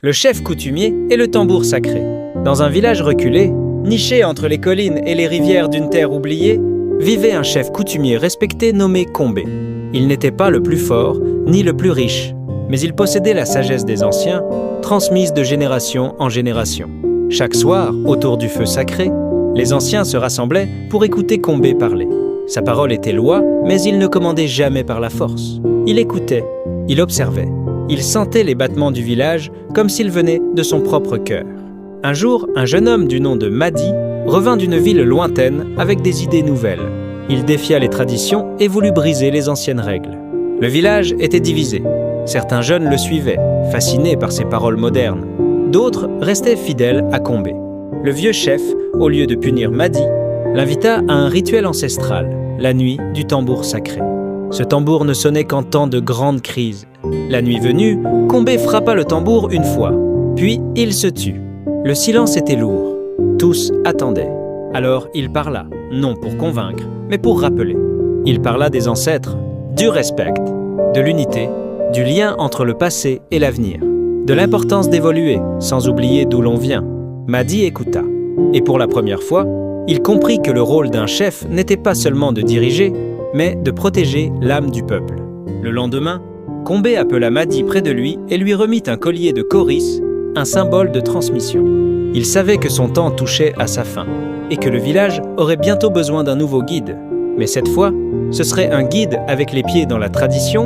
le chef coutumier et le tambour sacré. Dans un village reculé, niché entre les collines et les rivières d'une terre oubliée, vivait un chef coutumier respecté nommé Combé. Il n'était pas le plus fort, ni le plus riche, mais il possédait la sagesse des anciens, transmise de génération en génération. Chaque soir, autour du feu sacré, les anciens se rassemblaient pour écouter Combé parler. Sa parole était loi, mais il ne commandait jamais par la force. Il écoutait, il observait, il sentait les battements du village comme s'ils venaient de son propre cœur. Un jour, un jeune homme du nom de Madi revint d'une ville lointaine avec des idées nouvelles. Il défia les traditions et voulut briser les anciennes règles. Le village était divisé. Certains jeunes le suivaient, fascinés par ses paroles modernes. D'autres restaient fidèles à Combé. Le vieux chef, au lieu de punir Madi, l'invita à un rituel ancestral, la nuit du tambour sacré. Ce tambour ne sonnait qu'en temps de grande crise. La nuit venue, Combé frappa le tambour une fois, puis il se tut. Le silence était lourd. Tous attendaient. Alors il parla, non pour convaincre, mais pour rappeler. Il parla des ancêtres, du respect, de l'unité, du lien entre le passé et l'avenir, de l'importance d'évoluer, sans oublier d'où l'on vient. Madi écouta, et pour la première fois, il comprit que le rôle d'un chef n'était pas seulement de diriger, mais de protéger l'âme du peuple. Le lendemain, Combé appela Madi près de lui et lui remit un collier de coris, un symbole de transmission. Il savait que son temps touchait à sa fin, et que le village aurait bientôt besoin d'un nouveau guide. Mais cette fois, ce serait un guide avec les pieds dans la tradition